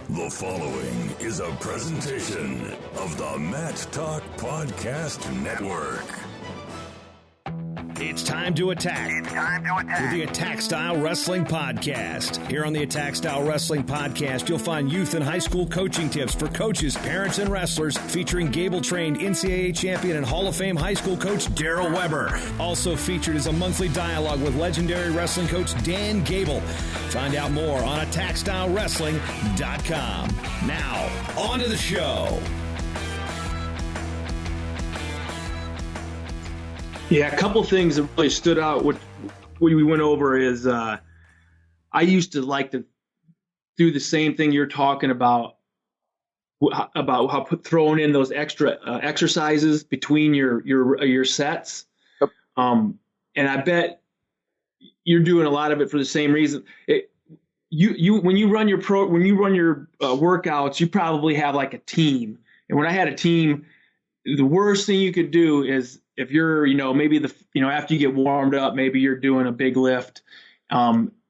The following is a presentation of the Mat Talk Podcast Network. It's time to attack. With the Attack Style Wrestling Podcast. Here on the Attack Style Wrestling Podcast, you'll find youth and high school coaching tips for coaches, parents, and wrestlers, featuring Gable-trained NCAA champion and Hall of Fame high school coach Daryl Weber. Also featured is a monthly dialogue with legendary wrestling coach Dan Gable. Find out more on AttackStyleWrestling.com. Now, on to the show. Yeah, a couple things that really stood out. What we went over is I used to like to do the same thing you're talking about how throwing in those extra exercises between your sets. Yep. And I bet you're doing a lot of it for the same reason. When you run your workouts, you probably have like a team. And when I had a team, the worst thing you could do is, if you're, maybe after you get warmed up, maybe you're doing a big lift,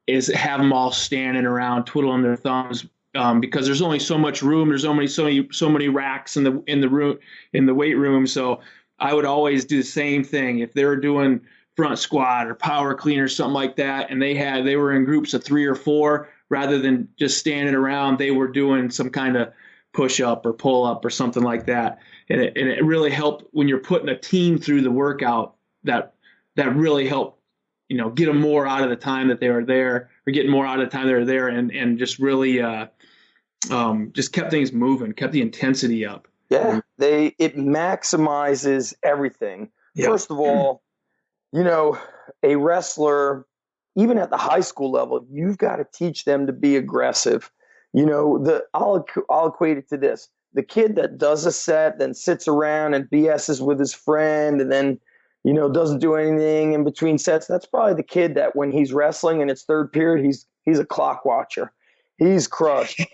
is have them all standing around twiddling their thumbs, because there's only so much room. There's only so many racks in the weight room. So I would always do the same thing. If they were doing front squat or power clean or something like that, and they were in groups of 3 or 4, rather than just standing around, they were doing some kind of push up or pull up or something like that. And it really helped when you're putting a team through the workout. That really helped, get them more out of the time that they were there, or getting more out of the time they were there, and just really just kept things moving, kept the intensity up. Yeah, it maximizes everything. Yep. First of all, a wrestler, even at the high school level, you've got to teach them to be aggressive. I'll equate it to this. The kid that does a set, then sits around and BS's with his friend, and then, doesn't do anything in between sets, that's probably the kid that when he's wrestling and it's third period, he's a clock watcher. He's crushed.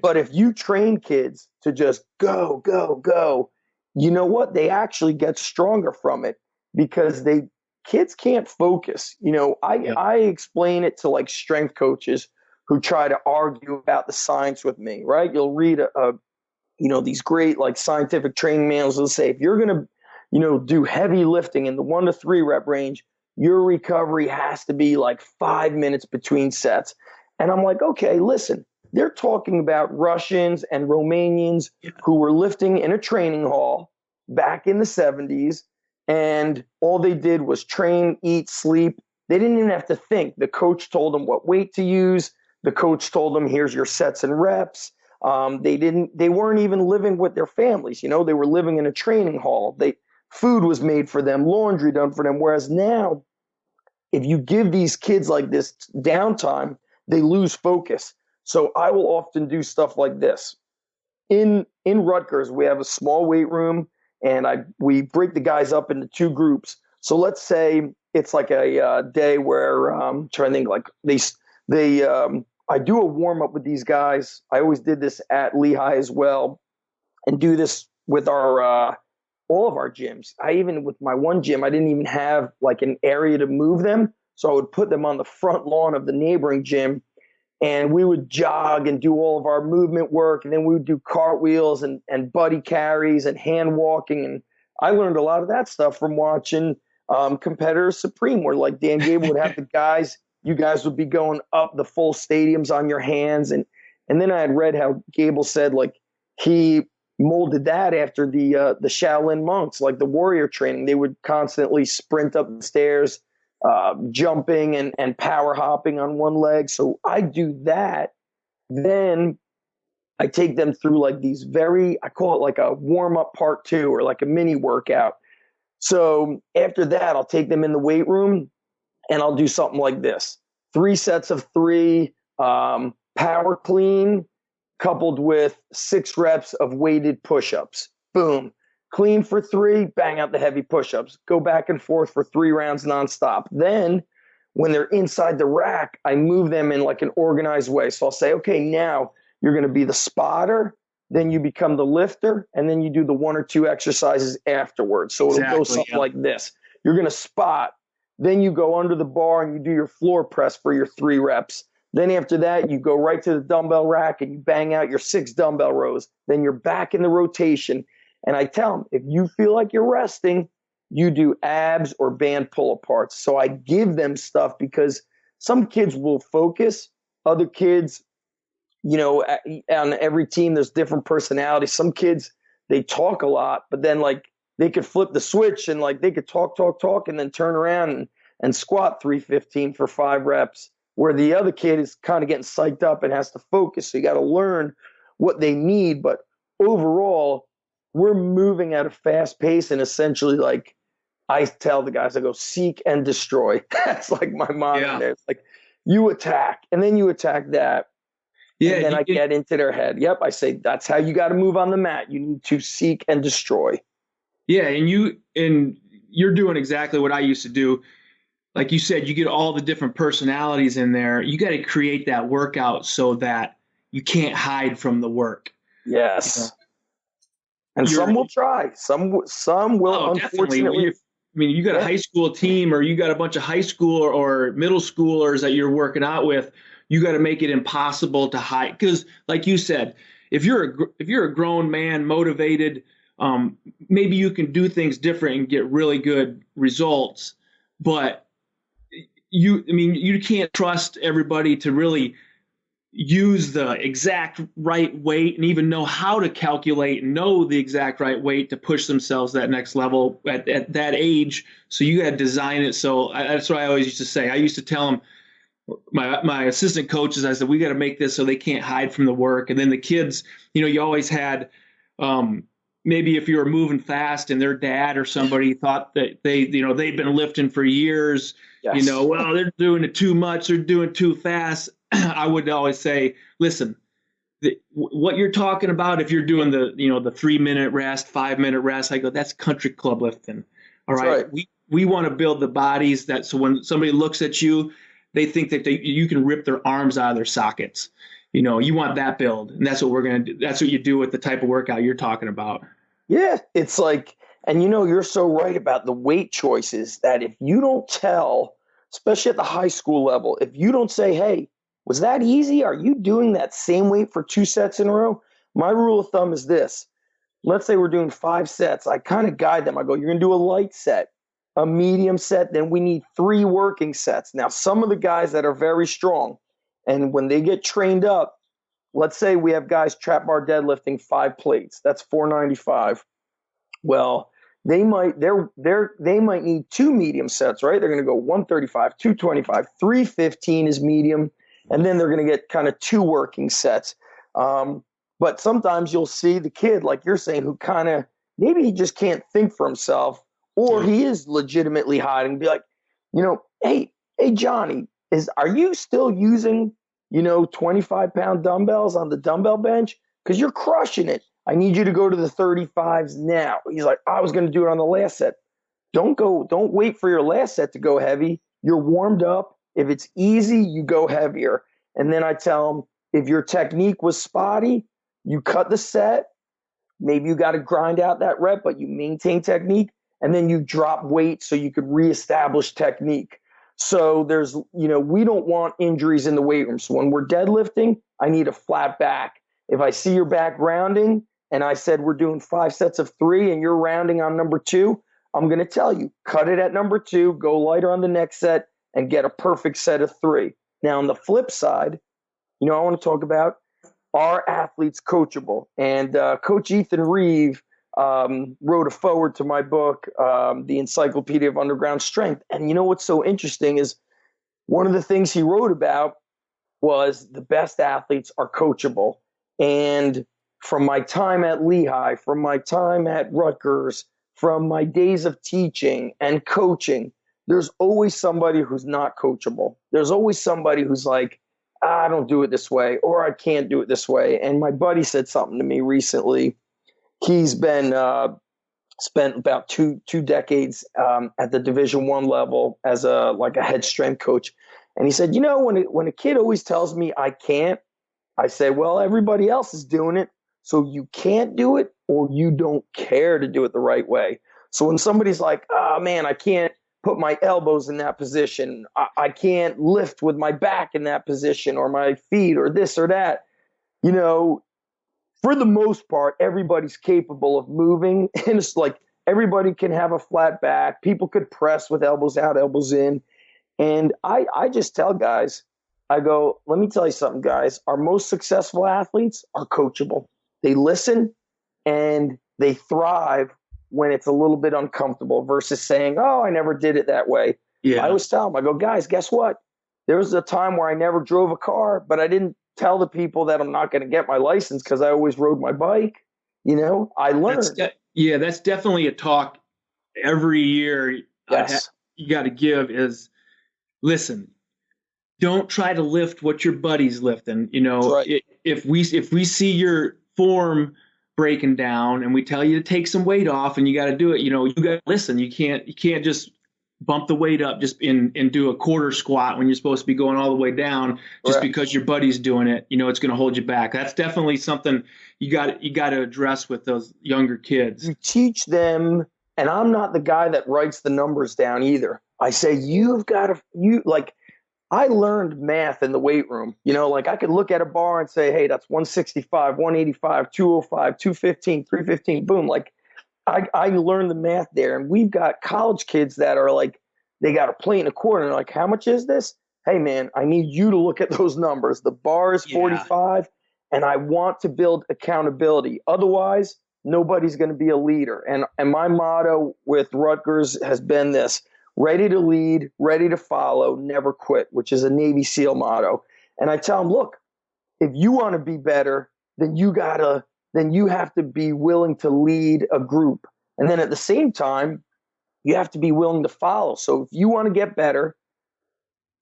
But if you train kids to just go, go, go, you know what? They actually get stronger from it, because kids can't focus. I explain it to like strength coaches who try to argue about the science with me, right? You'll read these great like scientific training manuals will say, if you're going to, do heavy lifting in the 1 to 3 rep range, your recovery has to be like 5 minutes between sets. And I'm like, okay, listen, they're talking about Russians and Romanians who were lifting in a training hall back in the 70s. And all they did was train, eat, sleep. They didn't even have to think. The coach told them what weight to use. The coach told them, here's your sets and reps. They weren't even living with their families. They were living in a training hall. Food was made for them, laundry done for them. Whereas now, if you give these kids like this downtime, they lose focus. So I will often do stuff like this. In Rutgers, we have a small weight room, and we break the guys up into 2 groups. So let's say it's like a day where I'm trying to think, like I do a warm up with these guys. I always did this at Lehigh as well, and do this with our all of our gyms. With my one gym, I didn't even have like an area to move them, so I would put them on the front lawn of the neighboring gym, and we would jog and do all of our movement work, and then we would do cartwheels and buddy carries and hand walking. And I learned a lot of that stuff from watching Competitor Supreme, where like Dan Gable would have the guys. You guys would be going up the full stadiums on your hands. And then I had read how Gable said, like, he molded that after the Shaolin monks, like the warrior training. They would constantly sprint up the stairs, jumping and power hopping on one leg. So I do that. Then I take them through like these I call it like a warm-up part 2, or like a mini workout. So after that, I'll take them in the weight room, and I'll do something like this: 3 sets of 3 power clean, coupled with 6 reps of weighted push-ups. Boom. Clean for 3, bang out the heavy push-ups. Go back and forth for 3 rounds nonstop. Then when they're inside the rack, I move them in like an organized way. So I'll say, okay, now you're going to be the spotter, then you become the lifter, and then you do the 1 or 2 exercises afterwards. So it'll go something like this. You're going to spot. Then you go under the bar and you do your floor press for your 3 reps. Then after that, you go right to the dumbbell rack and you bang out your 6 dumbbell rows. Then you're back in the rotation. And I tell them, if you feel like you're resting, you do abs or band pull aparts. So I give them stuff because some kids will focus, other kids, on every team, there's different personalities. Some kids, they talk a lot, but then like they could flip the switch and like they could talk, and then turn around and squat 315 for 5 reps, where the other kid is kind of getting psyched up and has to focus. So you got to learn what they need. But overall, we're moving at a fast pace, and essentially, like, I tell the guys, I go, seek and destroy. That's like my motto. Yeah. There. It's like you attack, and then you attack that. Yeah, and then I get into their head. Yep, I say that's how you got to move on the mat. You need to seek and destroy. Yeah, and you're doing exactly what I used to do. Like you said, you get all the different personalities in there. You got to create that workout so that you can't hide from the work. Yes. And some will try. Some will, unfortunately. You got a high school team, or you got a bunch of high school or middle schoolers that you're working out with. You got to make it impossible to hide, because, like you said, if you're a grown man, motivated, maybe you can do things different and get really good results. But you can't trust everybody to really use the exact right weight and even know how to calculate and know the exact right weight to push themselves that next level at that age. So you got to design it. So that's what I always used to say. I used to tell them, my assistant coaches, I said, we got to make this so they can't hide from the work. And then the kids, you always had, maybe if you were moving fast and their dad or somebody thought that they'd been lifting for years, yes. Well, they're doing it too much, they're doing too fast. I would always say, listen, what you're talking about, if you're doing the 3-minute rest, 5-minute rest, I go, that's country club lifting. All right. We want to build the bodies so when somebody looks at you, they think that you can rip their arms out of their sockets. You want that build, and that's what we're going to do. That's what you do with the type of workout you're talking about. Yeah, it's like, and you're so right about the weight choices, that if you don't tell, especially at the high school level, if you don't say, hey, was that easy? Are you doing that same weight for 2 sets in a row? My rule of thumb is this. Let's say we're doing 5 sets. I kind of guide them. I go, you're going to do a light set, a medium set, then we need 3 working sets. Now, some of the guys that are very strong, and when they get trained up, let's say we have guys trap bar deadlifting 5 plates. That's 495. Well, they might need 2 medium sets, right? They're going to go 135, 225, 315 is medium, and then they're going to get kind of 2 working sets. But sometimes you'll see the kid, like you're saying, who kind of maybe he just can't think for himself, or he is legitimately hiding. Be like, hey Johnny, are you still using 25-pound dumbbells on the dumbbell bench? Because you're crushing it. I need you to go to the 35s now. He's like, I was going to do it on the last set. Don't wait for your last set to go heavy. You're warmed up. If it's easy, you go heavier. And then I tell him, if your technique was spotty, you cut the set. Maybe you got to grind out that rep, but you maintain technique. And then you drop weight so you could reestablish technique. So there's, we don't want injuries in the weight room. So when we're deadlifting, I need a flat back. If I see your back rounding and I said we're doing 5 sets of 3 and you're rounding on number 2, I'm going to tell you, cut it at number 2, go lighter on the next set, and get a perfect set of 3. Now, on the flip side, I want to talk about, are athletes coachable? And Coach Ethan Reeve wrote a foreword to my book, The Encyclopedia of Underground Strength. And what's so interesting is one of the things he wrote about was the best athletes are coachable. And from my time at Lehigh, from my time at Rutgers, from my days of teaching and coaching, there's always somebody who's not coachable. There's always somebody who's like, I don't do it this way, or I can't do it this way. And my buddy said something to me recently. He's been spent about two decades at the Division I level as a head strength coach. And he said, when a kid always tells me I can't, I say, well, everybody else is doing it, so you can't do it, or you don't care to do it the right way. So when somebody's like, oh man, I can't put my elbows in that position. I can't lift with my back in that position or my feet or this or that. You know, for the most part, everybody's capable of moving. And it's like everybody can have a flat back. People could press with elbows out, elbows in. And I just tell guys, I go, let me tell you something, guys. Our most successful athletes are coachable. They listen and they thrive when it's a little bit uncomfortable versus saying, oh, I never did it that way. Yeah. I always tell them, I go, guys, guess what? There was a time where I never drove a car, but I didn't tell the people that I'm not going to get my license because I always rode my bike. You know, I learned. That's definitely a talk every year. Yes. You got to give is, listen, don't try to lift what your buddy's lifting. You know, right. If we see your form breaking down and we tell you to take some weight off and you got to do it, you know, you got to listen. You can't just bump the weight up just and do a quarter squat when you're supposed to be going all the way down just because your buddy's doing it. You know, it's going to hold you back. That's definitely something you got to address with those younger kids. You teach them, and I'm not the guy that writes the numbers down either. I say, I learned math in the weight room. You know, like I could look at a bar and say, hey, that's 165, 185, 205, 215, 315, boom. Like I learned the math there. And we've got college kids that are like, they got a plate and a quarter. And they're like, how much is this? Hey, man, I need you to look at those numbers. The bar is 45, and I want to build accountability. Otherwise, nobody's going to be a leader. And my motto with Rutgers has been this: ready to lead, ready to follow, never quit, which is a Navy SEAL motto. And I tell them, look, if you want to be better, then you have to be willing to lead a group. And then at the same time, you have to be willing to follow. So if you want to get better,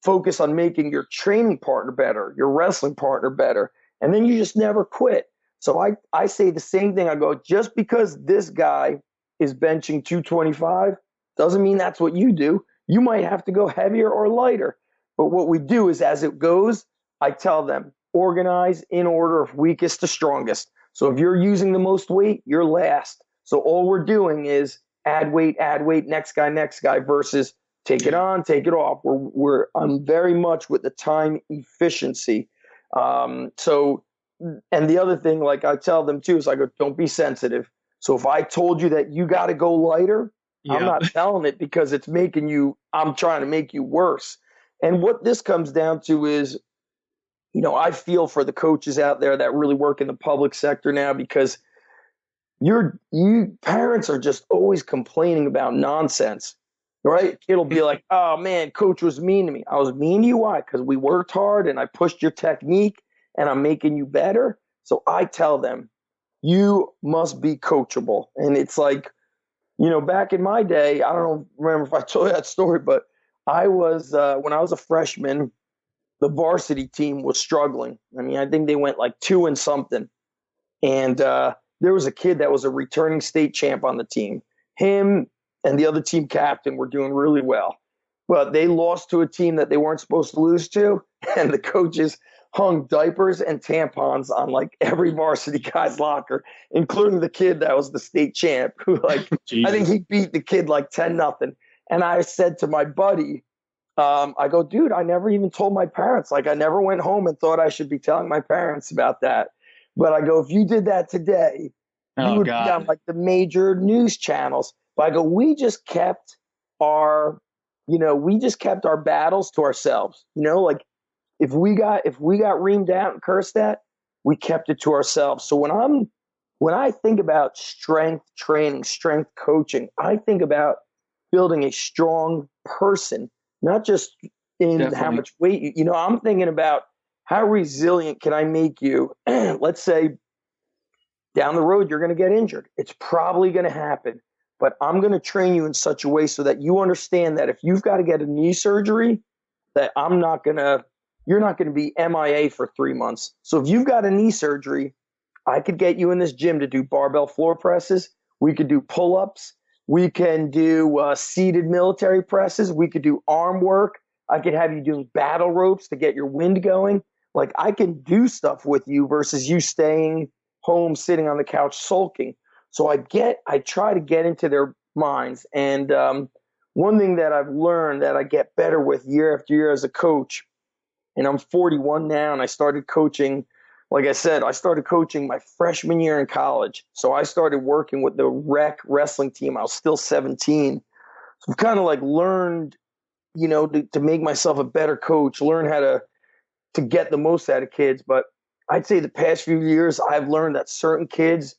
focus on making your training partner better, your wrestling partner better, and then you just never quit. So I say the same thing. I go, just because this guy is benching 225 doesn't mean that's what you do. You might have to go heavier or lighter. But what we do is, as it goes, I tell them, organize in order of weakest to strongest. So if you're using the most weight, you're last. So all we're doing is add weight, next guy, versus take it on, take it off. I'm very much with the time efficiency. And the other thing, like I tell them too, is I go, don't be sensitive. So if I told you that you got to go lighter, I'm not telling it because I'm trying to make you worse. And what this comes down to is, you know, I feel for the coaches out there that really work in the public sector now, because you parents are just always complaining about nonsense, right? It'll be like, oh man, coach was mean to me. I was mean to you. Why? Because we worked hard and I pushed your technique and I'm making you better. So I tell them, you must be coachable. And it's like, you know, back in my day, I don't remember if I told you that story, but I was, when I was a freshman, the varsity team was struggling. I mean, I think they went like 2-something. And there was a kid that was a returning state champ on the team. Him and the other team captain were doing really well. But they lost to a team that they weren't supposed to lose to. And the coaches hung diapers and tampons on like every varsity guy's locker, including the kid that was the state champ, who like, I think he beat the kid like 10-0. And I said to my buddy, I go, dude, I never even told my parents. Like I never went home and thought I should be telling my parents about that. But I go, if you did that today, you would be on like the major news channels. But I go, we just kept our battles to ourselves. You know, like if we got reamed out and cursed at, we kept it to ourselves. So when I think about strength training, strength coaching, I think about building a strong person, not just in how much weight you know, I'm thinking about how resilient can I make you? Let's say down the road, you're going to get injured. It's probably going to happen, but I'm going to train you in such a way so that you understand that if you've got to get a knee surgery, that you're not going to be MIA for 3 months. So if you've got a knee surgery, I could get you in this gym to do barbell floor presses. We could do pull-ups. We can do seated military presses. We could do arm work. I could have you doing battle ropes to get your wind going. Like I can do stuff with you versus you staying home, sitting on the couch, sulking. So I try to get into their minds. And one thing that I've learned that I get better with year after year as a coach, and I'm 41 now, and I started coaching, like I said, I started coaching my freshman year in college. So I started working with the rec wrestling team. I was still 17. So I've kind of like learned, to make myself a better coach, learn how to get the most out of kids. But I'd say the past few years, I've learned that certain kids,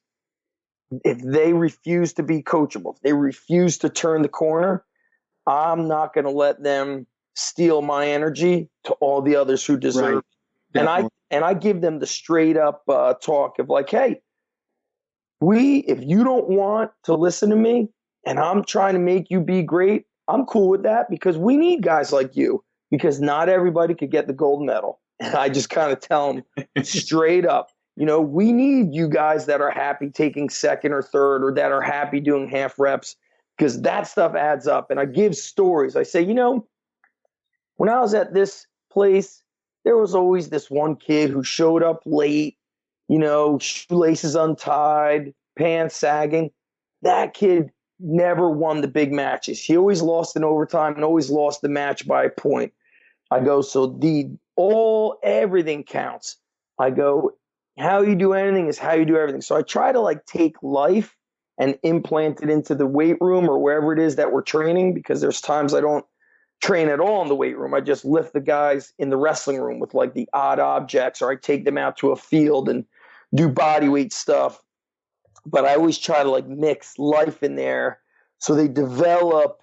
if they refuse to be coachable, if they refuse to turn the corner, I'm not going to let them steal my energy to all the others who deserve. Right. And I give them the straight up talk of like, hey, if you don't want to listen to me and I'm trying to make you be great, I'm cool with that, because we need guys like you, because not everybody could get the gold medal. And I just kind of tell them straight up, we need you guys that are happy taking second or third, or that are happy doing half reps, because that stuff adds up. And I give stories. I say, when I was at this place, there was always this one kid who showed up late, shoelaces untied, pants sagging. That kid never won the big matches. He always lost in overtime and always lost the match by a point. I go, so everything counts. I go, how you do anything is how you do everything. So I try to like take life and implant it into the weight room or wherever it is that we're training, because there's times I don't train at all in the weight room. I just lift the guys in the wrestling room with like the odd objects, or I take them out to a field and do body weight stuff. But I always try to like mix life in there so they develop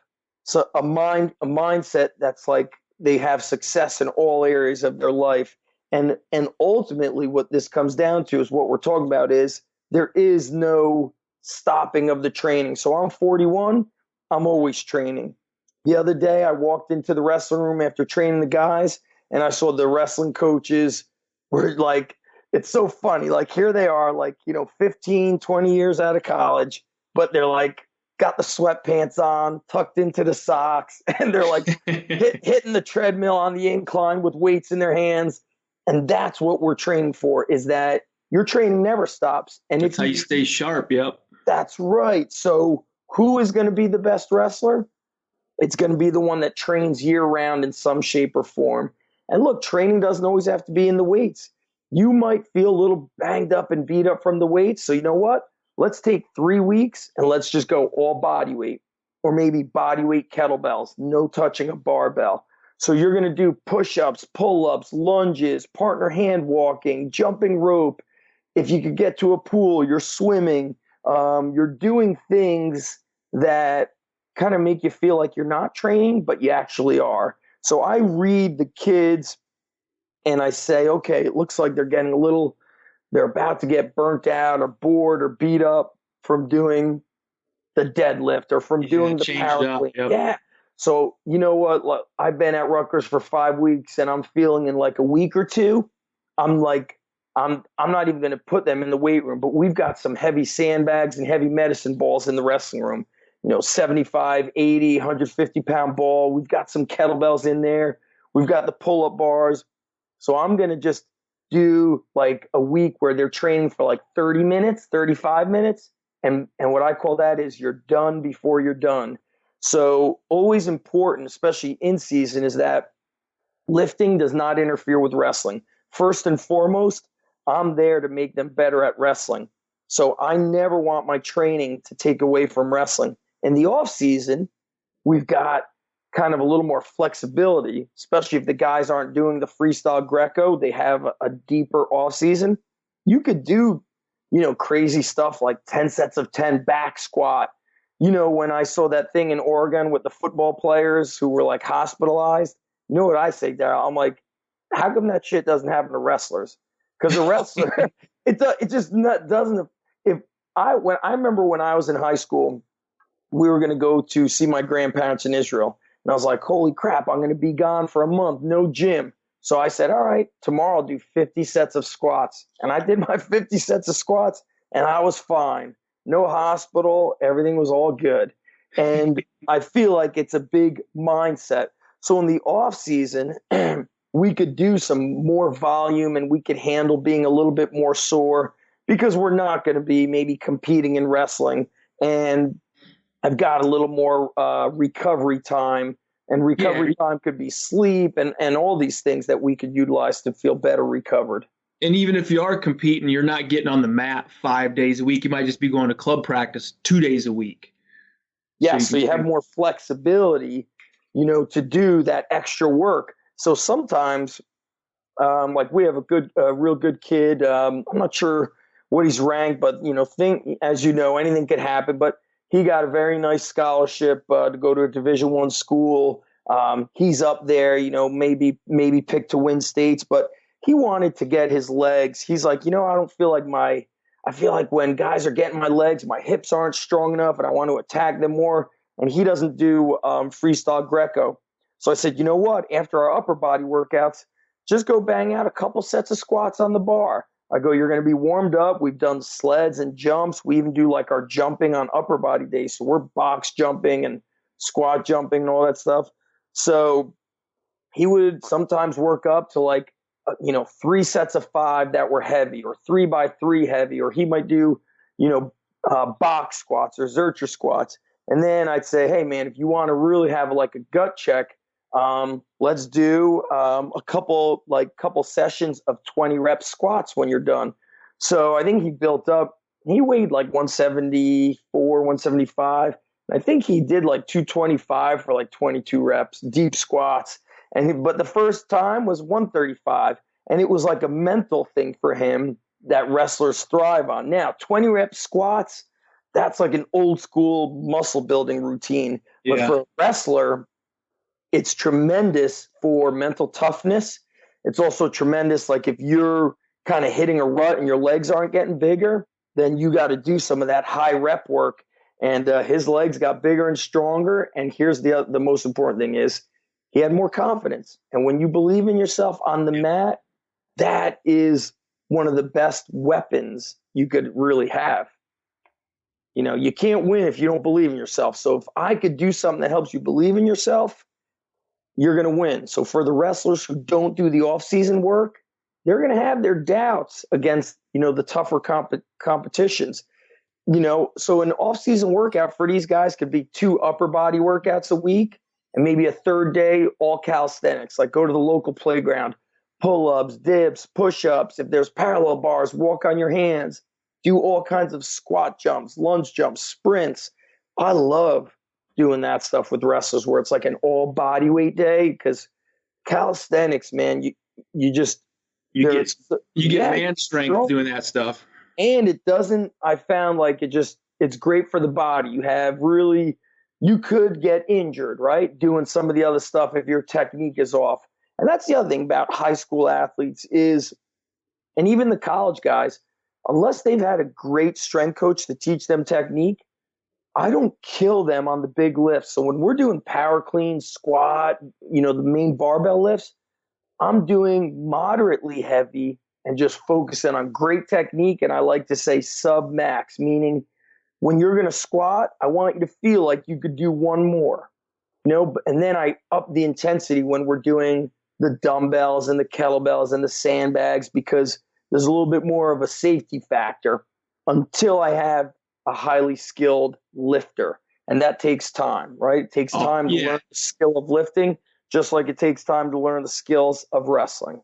a mindset that's like they have success in all areas of their life. And ultimately what this comes down to is what we're talking about is there is no stopping of the training. So I'm 41, I'm always training. The other day I walked into the wrestling room after training the guys, and I saw the wrestling coaches were like, it's so funny. Like here they are, like, 15, 20 years out of college, but they're like, got the sweatpants on, tucked into the socks, and they're like hitting the treadmill on the incline with weights in their hands. And that's what we're training for, is that your training never stops. And that's how you stay sharp. Yep. That's right. So who is going to be the best wrestler? It's going to be the one that trains year round in some shape or form. And look, training doesn't always have to be in the weights. You might feel a little banged up and beat up from the weights. So you know what? Let's take 3 weeks and let's just go all body weight, or maybe body weight kettlebells, no touching a barbell. So you're going to do push-ups, pull-ups, lunges, partner hand walking, jumping rope. If you could get to a pool, you're swimming. You're doing things that kind of make you feel like you're not training, but you actually are. So I read the kids and I say, okay, it looks like they're about to get burnt out or bored or beat up from doing the deadlift or from doing the power clean. Yep. Yeah. So you know what? Look, I've been at Rutgers for 5 weeks, and I'm feeling in like a week or two, I'm not even going to put them in the weight room, but we've got some heavy sandbags and heavy medicine balls in the wrestling room. 75, 80, 150-pound ball. We've got some kettlebells in there. We've got the pull-up bars. So I'm going to just do like a week where they're training for like 30 minutes, 35 minutes. And what I call that is you're done before you're done. So always important, especially in season, is that lifting does not interfere with wrestling. First and foremost, I'm there to make them better at wrestling. So I never want my training to take away from wrestling. In the off season, we've got kind of a little more flexibility, especially if the guys aren't doing the freestyle Greco, they have a deeper off season. You could do, crazy stuff like 10 sets of 10 back squat. When I saw that thing in Oregon with the football players who were like hospitalized, you know what I say, Daryl? I'm like, how come that shit doesn't happen to wrestlers? Because a wrestler, it just doesn't. I remember when I was in high school, we were going to go to see my grandparents in Israel. And I was like, holy crap, I'm going to be gone for a month, no gym. So I said, all right, tomorrow I'll do 50 sets of squats. And I did my 50 sets of squats, and I was fine. No hospital, everything was all good. And I feel like it's a big mindset. So in the off season, we could do some more volume and we could handle being a little bit more sore, because we're not going to be maybe competing in wrestling. And I've got a little more recovery time, and recovery time could be sleep and all these things that we could utilize to feel better recovered. And even if you are competing, you're not getting on the mat 5 days a week. You might just be going to club practice 2 days a week. Yeah, so you have more flexibility, to do that extra work. So sometimes, like we have a real good kid. I'm not sure what he's ranked, but as anything could happen. But he got a very nice scholarship to go to a Division I school. He's up there, maybe picked to win states, but he wanted to get his legs. He's like, I don't feel like I feel like when guys are getting my legs, my hips aren't strong enough, and I want to attack them more. And he doesn't do freestyle Greco. So I said, you know what? After our upper body workouts, just go bang out a couple sets of squats on the bar. I go, you're going to be warmed up. We've done sleds and jumps. We even do like our jumping on upper body days. So we're box jumping and squat jumping and all that stuff. So he would sometimes work up to like, 3 sets of 5 that were heavy, or 3x3 heavy, or he might do, box squats or Zercher squats. And then I'd say, hey man, if you want to really have like a gut check, let's do a couple sessions of 20 rep squats when you're done. So I think he built up. He weighed like 174, 175. I think he did like 225 for like 22 reps, deep squats. But the first time was 135, and it was like a mental thing for him that wrestlers thrive on. Now, 20 rep squats, that's like an old school muscle building routine. Yeah. But for a wrestler, it's tremendous for mental toughness. It's also tremendous, like if you're kind of hitting a rut and your legs aren't getting bigger, then you got to do some of that high rep work. And his legs got bigger and stronger. And here's the most important thing is, he had more confidence. And when you believe in yourself on the mat, that is one of the best weapons you could really have. You can't win if you don't believe in yourself. So if I could do something that helps you believe in yourself, you're going to win. So for the wrestlers who don't do the off-season work, they're going to have their doubts against, the tougher competitions. So an off-season workout for these guys could be 2 upper body workouts a week, and maybe a third day, all calisthenics, like go to the local playground, pull-ups, dips, push-ups. If there's parallel bars, walk on your hands, do all kinds of squat jumps, lunge jumps, sprints. I love doing that stuff with wrestlers where it's like an all body weight day, because calisthenics, man, you get man strength doing that stuff. And I found like it's great for the body. You could get injured, right? Doing some of the other stuff if your technique is off. And that's the other thing about high school athletes is, and even the college guys, unless they've had a great strength coach to teach them technique, I don't kill them on the big lifts. So when we're doing power clean, squat, the main barbell lifts, I'm doing moderately heavy and just focusing on great technique. And I like to say sub-max, meaning when you're going to squat, I want you to feel like you could do one more, and then I up the intensity when we're doing the dumbbells and the kettlebells and the sandbags, because there's a little bit more of a safety factor until I have a highly skilled lifter. And that takes time, right? It takes time to learn the skill of lifting, just like it takes time to learn the skills of wrestling.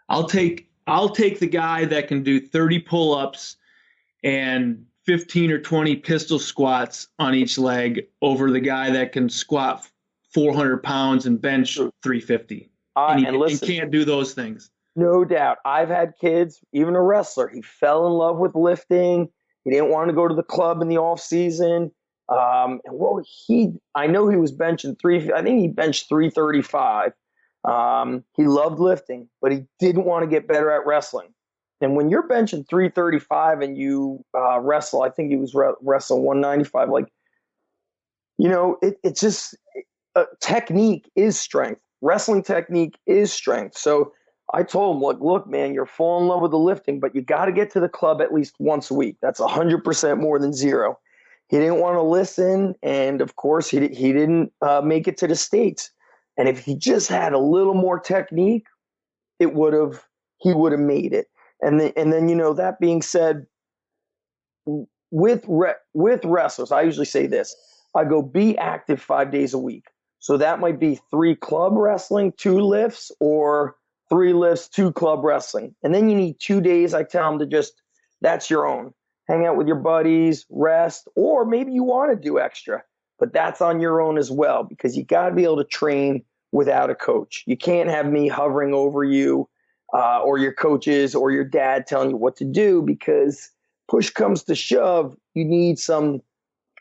I'll take the guy that can do 30 pull-ups and 15 or 20 pistol squats on each leg over the guy that can squat 400 pounds and bench 350. And can't do those things. No doubt. I've had kids, even a wrestler, he fell in love with lifting. He didn't want to go to the club in the off season. I know he was benching I think he benched 335. He loved lifting, but he didn't want to get better at wrestling. And when you're benching 335 and you wrestle, I think he was wrestling 195, it's just technique is strength. Wrestling technique is strength. So I told him, look, man, you're falling in love with the lifting, but you got to get to the club at least once a week. That's 100% more than 0. He didn't want to listen. And of course, he didn't make it to the States. And if he just had a little more technique, he would have made it. And then, that being said, with wrestlers, I usually say this: I go, be active 5 days a week. So that might be 3 club wrestling, 2 lifts, or 3 lifts, 2 club wrestling. And then you need 2 days, I tell them, to just, that's your own. Hang out with your buddies, rest, or maybe you want to do extra, but that's on your own as well, because you got to be able to train without a coach. You can't have me hovering over you or your coaches or your dad telling you what to do, because push comes to shove, you need some,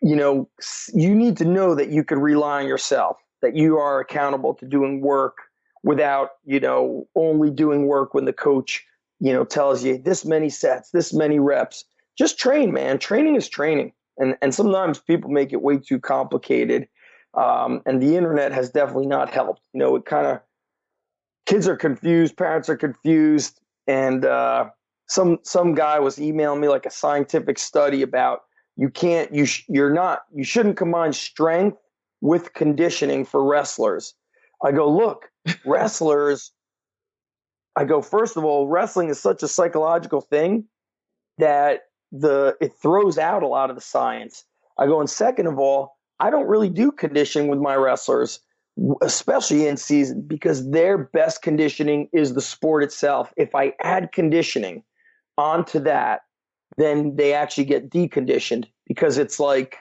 you need to know that you can rely on yourself, that you are accountable to doing work without, only doing work when the coach, tells you this many sets, this many reps. Just train, man. Training is training. And sometimes people make it way too complicated. And the internet has definitely not helped. It kind of, kids are confused, parents are confused. And some guy was emailing me like a scientific study about you shouldn't combine strength with conditioning for wrestlers. I go, look, wrestlers, first of all, wrestling is such a psychological thing that it throws out a lot of the science. I go, and second of all, I don't really do conditioning with my wrestlers, especially in season, because their best conditioning is the sport itself. If I add conditioning onto that, then they actually get deconditioned, because it's like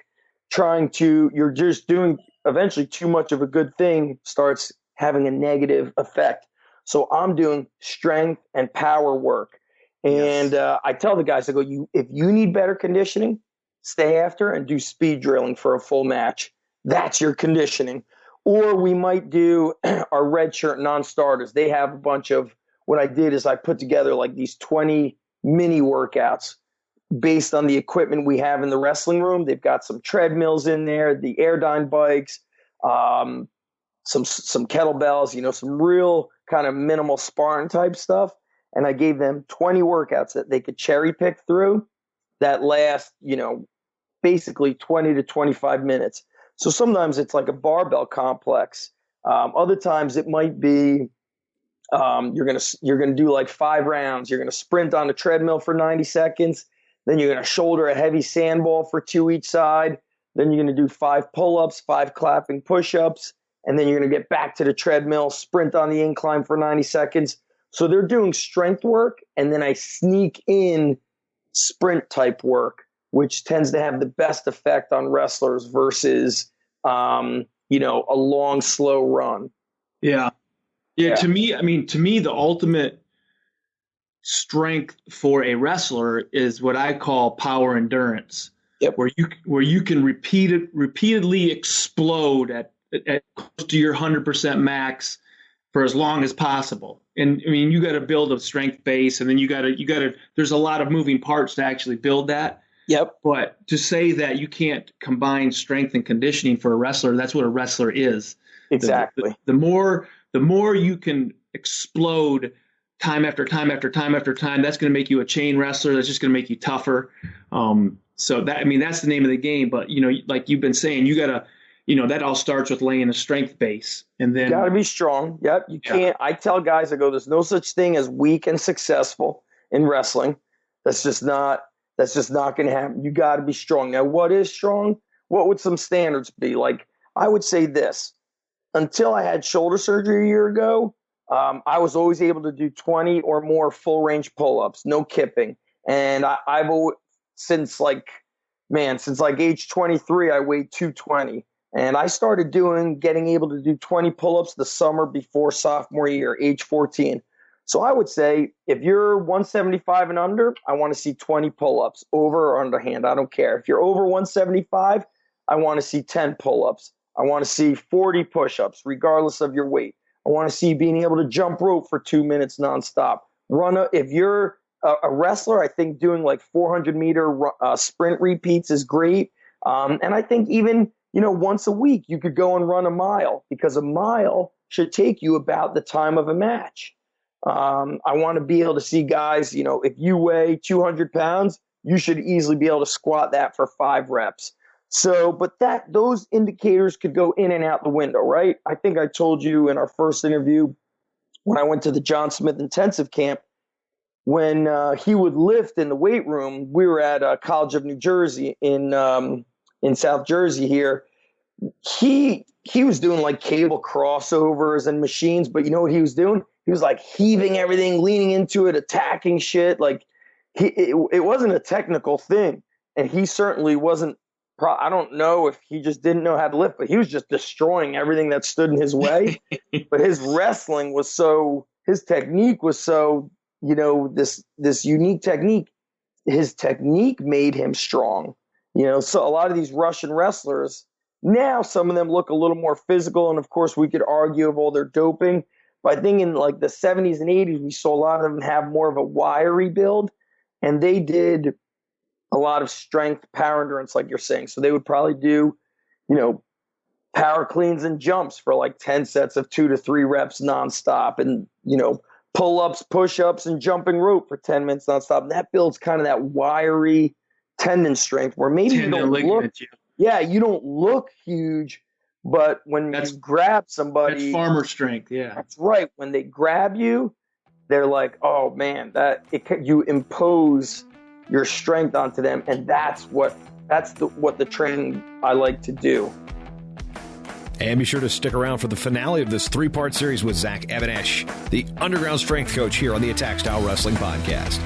you're just doing eventually too much of a good thing starts having a negative effect. So I'm doing strength and power work. And I tell the guys, I go, if you need better conditioning, stay after and do speed drilling for a full match. That's your conditioning. Or we might do our red shirt non-starters. They have a bunch of, what I did is I put together like these 20 mini workouts based on the equipment we have in the wrestling room. They've got some treadmills in there, the Airdyne bikes, some kettlebells, some real kind of minimal sparring type stuff. And I gave them 20 workouts that they could cherry pick through that last, basically 20 to 25 minutes. So sometimes it's like a barbell complex. Other times it might be you're gonna do like 5 rounds. You're gonna sprint on the treadmill for 90 seconds. Then you're gonna shoulder a heavy sandball for 2 each side. Then you're gonna do 5 pull-ups, 5 clapping push-ups, and then you're gonna get back to the treadmill, sprint on the incline for 90 seconds. So they're doing strength work, and then I sneak in sprint type work, which tends to have the best effect on wrestlers versus, a long, slow run. Yeah. To me, the ultimate strength for a wrestler is what I call power endurance. Yep. Where you can repeatedly explode at close to your 100% max for as long as possible. And you got to build a strength base, and then you got to there's a lot of moving parts to actually build that. Yep. But to say that you can't combine strength and conditioning for a wrestler, that's what a wrestler is. Exactly. The more you can explode time after time after time after time, that's going to make you a chain wrestler. That's just going to make you tougher. So that's the name of the game. But like you've been saying, you got to. That all starts with laying a strength base, and then you got to be strong. Yep. You can't. I tell guys, I go, there's no such thing as weak and successful in wrestling. That's just not going to happen. You got to be strong. Now, what is strong? What would some standards be? Like, I would say this. Until I had shoulder surgery a year ago, I was always able to do 20 or more full range pull-ups, no kipping. And I've always, since age 23, I weighed 220. And I started getting able to do 20 pull-ups the summer before sophomore year, age 14. So I would say if you're 175 and under, I want to see 20 pull-ups, over or underhand. I don't care. If you're over 175, I want to see 10 pull-ups. I want to see 40 push-ups, regardless of your weight. I want to see being able to jump rope for 2 minutes nonstop. If you're a wrestler, I think doing like 400-meter sprint repeats is great. And I think even once a week, you could go and run a mile, because a mile should take you about the time of a match. I want to be able to see guys, if you weigh 200 pounds, you should easily be able to squat that for 5 reps. So, but those indicators could go in and out the window, right? I think I told you in our first interview when I went to the John Smith intensive camp, when he would lift in the weight room, we were at College of New Jersey in South Jersey here, he was doing like cable crossovers and machines, but you know what he was doing? He was like heaving everything, leaning into it, attacking shit. Like it wasn't a technical thing. And he certainly wasn't, I don't know if he just didn't know how to lift, but he was just destroying everything that stood in his way. But his wrestling was so, his technique was so, you know, this unique technique. His technique made him strong. You know, so a lot of these Russian wrestlers, now some of them look a little more physical. And of course, we could argue of all their doping. But I think in like the 70s and 80s, we saw a lot of them have more of a wiry build. And they did a lot of strength, power endurance, like you're saying. So they would probably do, you know, power cleans and jumps for like 10 sets of 2 to 3 reps nonstop. And, you know, pull-ups, push-ups, and jumping rope for 10 minutes nonstop. And that builds kind of that wiry tendon strength where maybe you don't look, you don't look huge, but when you grab somebody, that's farmer strength. Yeah, that's right. When they grab you, they're like, oh man, you impose your strength onto them, and that's what the training I like to do. And be sure to stick around for the finale of this 3-part series with Zach Even-Esh, the underground strength coach here on the Attack Style Wrestling Podcast.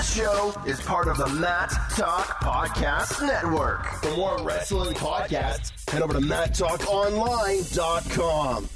Show is part of the Matt Talk Podcast Network. For more wrestling podcasts, head over to MattTalkOnline.com.